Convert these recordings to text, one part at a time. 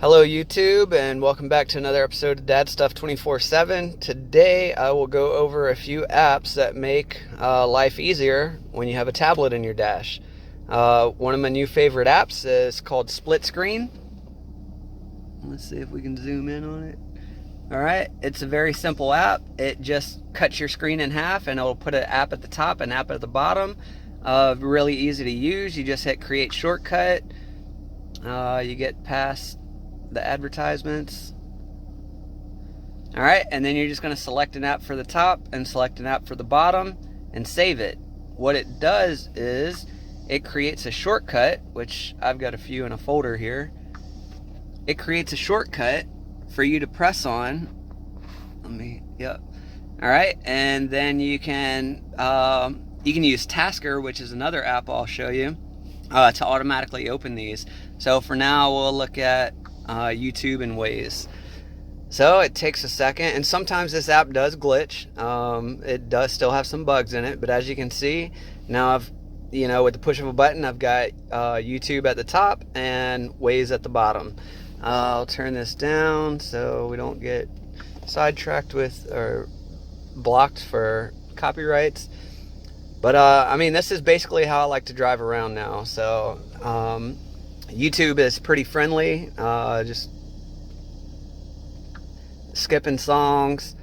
Hello YouTube, and welcome back to another episode of Dad Stuff 24/7. Today I will go over a few apps that make life easier when you have a tablet in your dash. One of my new favorite apps is called Splitscreen. Let's see if we can zoom in on it. Alright, it's a very simple app. It just cuts your screen in half and it'll put an app at the top and an app at the bottom. Really easy to use. You just hit create shortcut. You get past the advertisements. Alright, and then you're just going to select an app for the top and select an app for the bottom and save it. What it does is it creates a shortcut, which I've got a few in a folder here. It creates a shortcut for you to press on. Alright, and then you can use Tasker, which is another app I'll show you, to automatically open these. So for now we'll look at YouTube and Waze. So it takes a second, and sometimes this app does glitch. It does still have some bugs in it, but as you can see now, with the push of a button, I've got YouTube at the top and Waze at the bottom. I'll turn this down so we don't get sidetracked with or blocked for copyrights. But this is basically how I like to drive around now. So YouTube is pretty friendly, just skipping songs.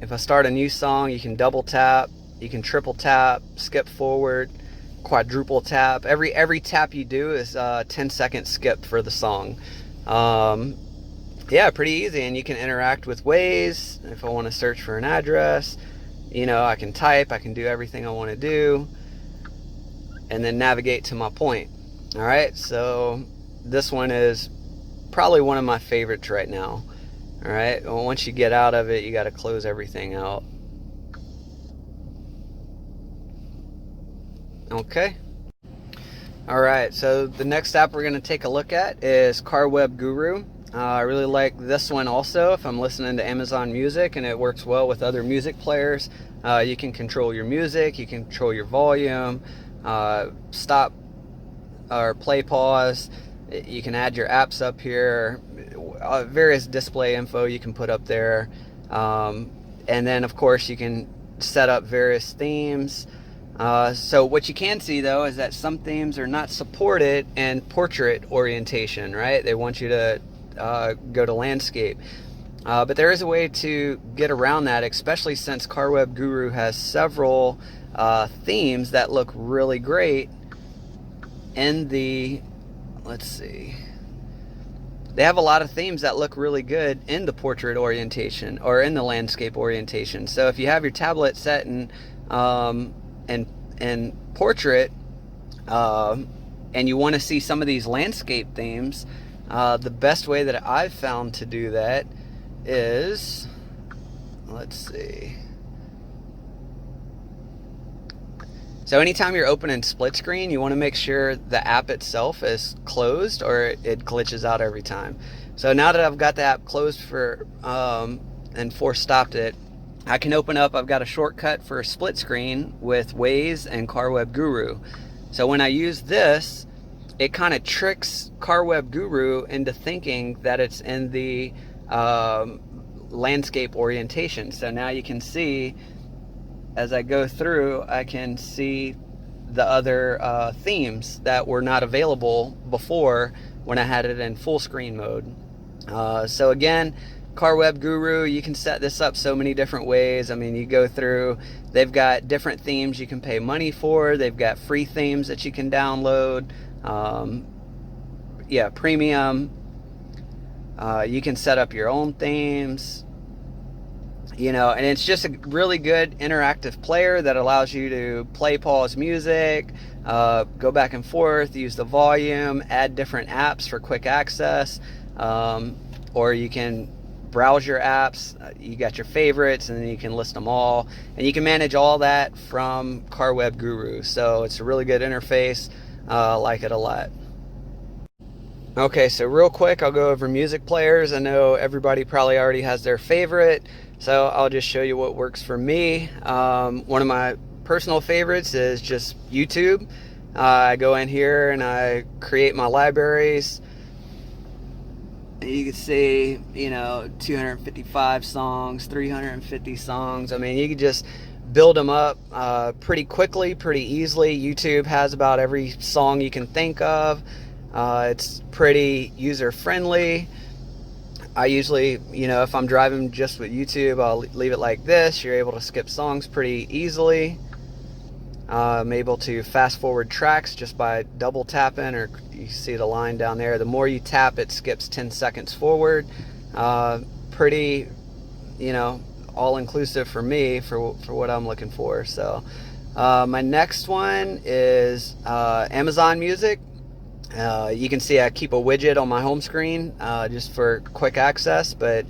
If I start a new song, you can double tap, you can triple tap, skip forward, quadruple tap. Every tap you do is a 10-second skip for the song. Yeah, pretty easy, and you can interact with Waze. If I want to search for an address, I can type, I can do everything I want to do, and then navigate to my point. Alright, so this one is probably one of my favorites right now. Alright, well, once you get out of it, you got to close everything out. Okay. Alright, so the next app we're going to take a look at is CarWebGuru. I really like this one also if I'm listening to Amazon Music, and it works well with other music players. You can control your music, you can control your volume, stop or play, pause. You can add your apps up here, various display info you can put up there, and then of course you can set up various themes. So what you can see though is that some themes are not supported in portrait orientation, right? They want you to go to landscape. But there is a way to get around that, especially since CarWebGuru has several themes that look really great in the, they have a lot of themes that look really good in the portrait orientation or in the landscape orientation. So if you have your tablet set in portrait, and you want to see some of these landscape themes, the best way that I've found to do that is, so anytime you're opening split screen, you want to make sure the app itself is closed or it glitches out every time. So now that I've got the app closed and force stopped it, I can open up, I've got a shortcut for split screen with Waze and CarWebGuru. So when I use this, it kind of tricks CarWebGuru into thinking that it's in the landscape orientation. So now you can see, as I go through, I can see the other themes that were not available before when I had it in full screen mode. So again, CarWebGuru, you can set this up so many different ways. You go through, they've got different themes you can pay money for. They've got free themes that you can download. Premium. You can set up your own themes. And it's just a really good interactive player that allows you to play, pause music, go back and forth, use the volume, add different apps for quick access, or you can browse your apps. You got your favorites, and then you can list them all, and you can manage all that from CarWebGuru. So it's a really good interface. I like it a lot. Okay, so real quick, I'll go over music players. I know everybody probably already has their favorite, so I'll just show you what works for me. One of my personal favorites is just YouTube. I go in here and I create my libraries. You can see, 255 songs, 350 songs. I mean, you can just build them up pretty quickly, pretty easily. YouTube has about every song you can think of. It's pretty user friendly. I usually, if I'm driving just with YouTube, I'll leave it like this. You're able to skip songs pretty easily. I'm able to fast forward tracks just by double tapping, or you see the line down there. The more you tap, it skips 10 seconds forward. Pretty, all-inclusive for me for what I'm looking for. So my next one is Amazon Music. You can see I keep a widget on my home screen just for quick access, but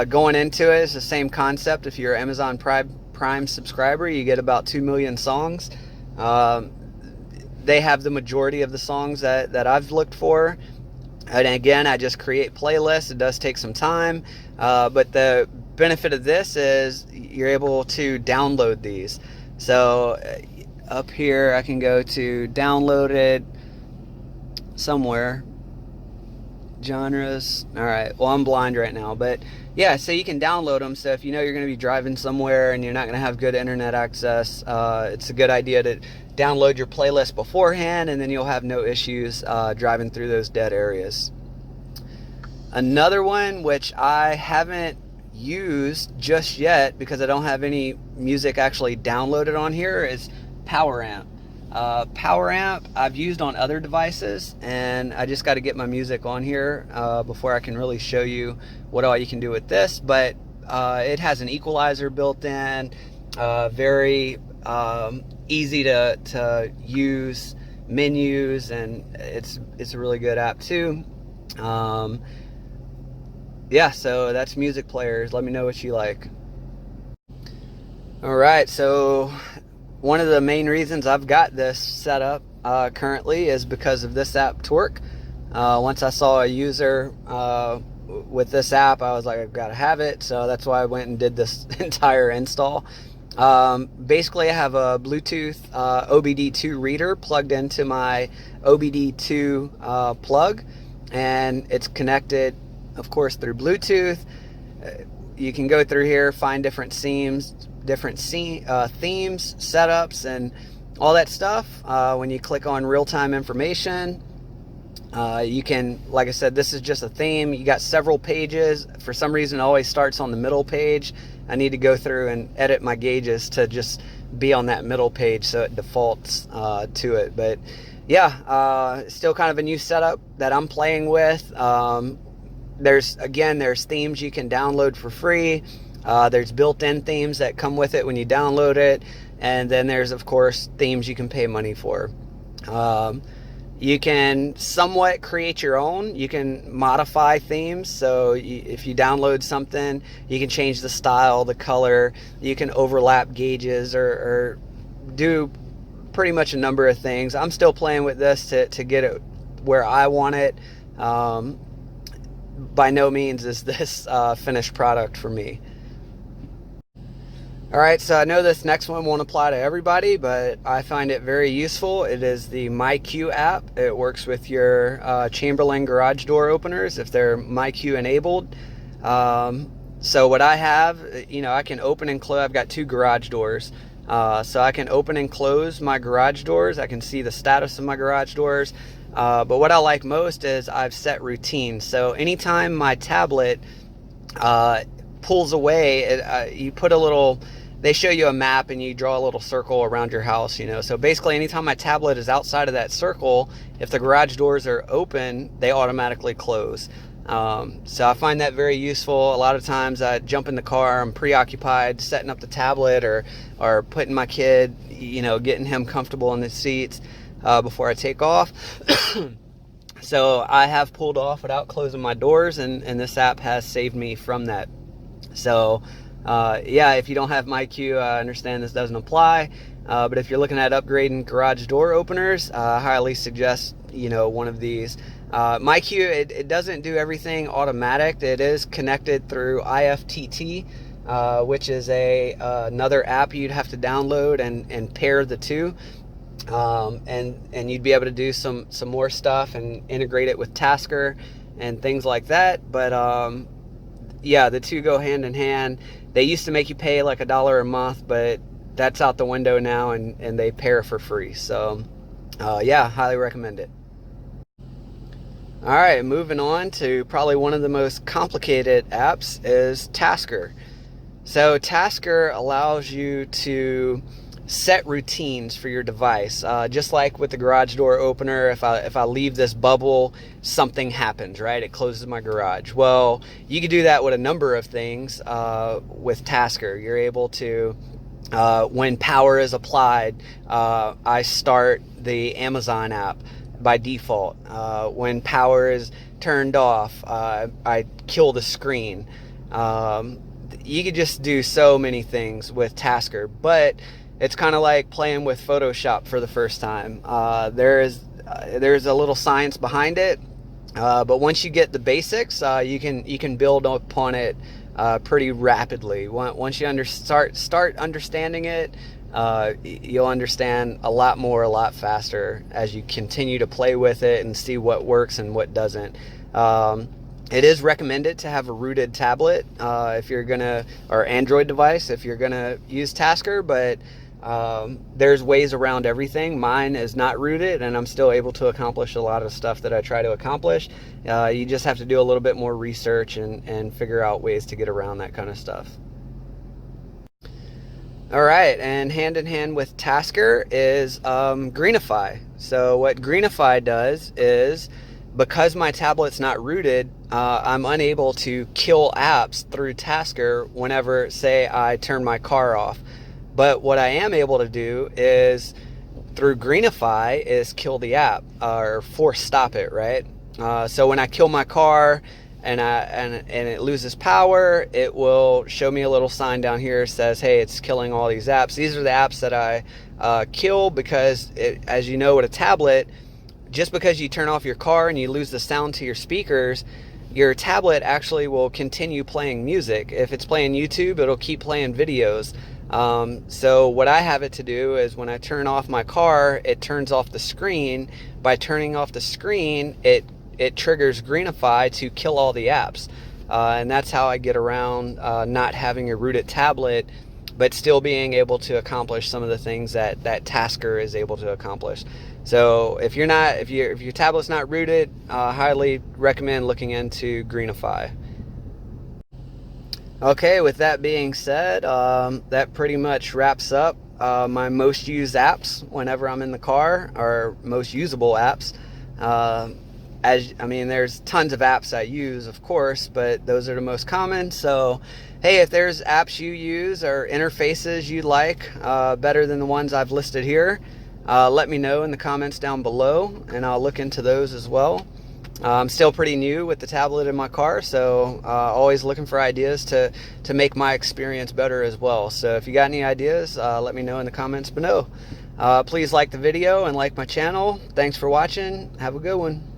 going into it, it's the same concept. If you're an Amazon Prime subscriber, you get about 2 million songs. They have the majority of the songs that I've looked for. And again, I just create playlists. It does take some time, but the benefit of this is you're able to download these. So up here, I can go to downloaded somewhere. Genres. All right. Well, I'm blind right now, but yeah, so you can download them. So if you know you're going to be driving somewhere and you're not going to have good internet access, it's a good idea to download your playlist beforehand, and then you'll have no issues driving through those dead areas. Another one, which I haven't used just yet because I don't have any music actually downloaded on here, is PowerAmp. PowerAmp I've used on other devices, and I just got to get my music on here before I can really show you what all you can do with this. But it has an equalizer built in, very easy to use menus, and it's a really good app too. Yeah, so that's music players. Let me know what you like. All right, so one of the main reasons I've got this set up currently is because of this app, Torque. Once I saw a user with this app, I was like, I've got to have it. So that's why I went and did this entire install. Basically, I have a Bluetooth OBD2 reader plugged into my OBD2 plug, and it's connected, of course, through Bluetooth. You can go through here, find different themes, setups, and all that stuff. When you click on real-time information, you can, like I said, this is just a theme. You got several pages. For some reason, it always starts on the middle page. I need to go through and edit my gauges to just be on that middle page, so it defaults to it. But yeah, still kind of a new setup that I'm playing with. There's themes you can download for free. There's built-in themes that come with it when you download it, and then there's, of course, themes you can pay money for. You can somewhat create your own. You can modify themes. So if you download something, you can change the style, the color. You can overlap gauges or do pretty much a number of things. I'm still playing with this to get it where I want it. By no means is this finished product for me. All right, so I know this next one won't apply to everybody, but I find it very useful. It is the MyQ app. It works with your Chamberlain garage door openers if they're MyQ enabled. So what I have, I can open and close. I've got 2 garage doors. So I can open and close my garage doors. I can see the status of my garage doors. But what I like most is I've set routines. So anytime my tablet pulls away, you put a little, they show you a map and you draw a little circle around your house, So basically anytime my tablet is outside of that circle, if the garage doors are open, they automatically close. So I find that very useful. A lot of times I jump in the car, I'm preoccupied setting up the tablet or putting my kid, getting him comfortable in the seats before I take off. So I have pulled off without closing my doors, and this app has saved me from that. So yeah, if you don't have MyQ, I understand this doesn't apply, but if you're looking at upgrading garage door openers, I highly suggest one of these. MyQ, it doesn't do everything automatic. It is connected through IFTT, which is another app you'd have to download and pair the two. and you'd be able to do some more stuff and integrate it with Tasker and things like that. But yeah, the two go hand in hand. They used to make you pay like $1 a month, but that's out the window now, and they pair for free. So yeah, highly recommend it. All right, moving on to probably one of the most complicated apps is Tasker. So Tasker allows you to set routines for your device. Just like with the garage door opener, if I leave this bubble, something happens, right? It closes my garage. Well, you can do that with a number of things with Tasker. You're able to, when power is applied, I start the Amazon app by default. When power is turned off, I kill the screen. You could just do so many things with Tasker, but it's kind of like playing with Photoshop for the first time. There's a little science behind it, but once you get the basics, you can build upon it pretty rapidly. Once you start understanding it, you'll understand a lot more, a lot faster as you continue to play with it and see what works and what doesn't. It is recommended to have a rooted tablet if you're gonna, or Android device if you're gonna use Tasker, but there's ways around everything. Mine is not rooted, and I'm still able to accomplish a lot of stuff that I try to accomplish. You just have to do a little bit more research and figure out ways to get around that kind of stuff. All right, and hand in hand with Tasker is Greenify. So what Greenify does is, because my tablet's not rooted, I'm unable to kill apps through Tasker whenever, say, I turn my car off. But what I am able to do is, through Greenify, is kill the app or force stop it, right? So when I kill my car and it loses power, it will show me a little sign down here that says, hey, it's killing all these apps. These are the apps that I kill, because as you know, with a tablet, just because you turn off your car and you lose the sound to your speakers, your tablet actually will continue playing music. If it's playing YouTube, it'll keep playing videos. So what I have it to do is, when I turn off my car, it turns off the screen. By turning off the screen, it triggers Greenify to kill all the apps. And that's how I get around not having a rooted tablet, but still being able to accomplish some of the things that Tasker is able to accomplish. So if your tablet's not rooted, highly recommend looking into Greenify. Okay, with that being said, that pretty much wraps up my most used apps whenever I'm in the car, or most usable apps. There's tons of apps I use, of course, but those are the most common. So, hey, if there's apps you use or interfaces you like better than the ones I've listed here, let me know in the comments down below, and I'll look into those as well. I'm still pretty new with the tablet in my car, so always looking for ideas to make my experience better as well. So if you got any ideas, let me know in the comments below. Please like the video and like my channel. Thanks for watching. Have a good one.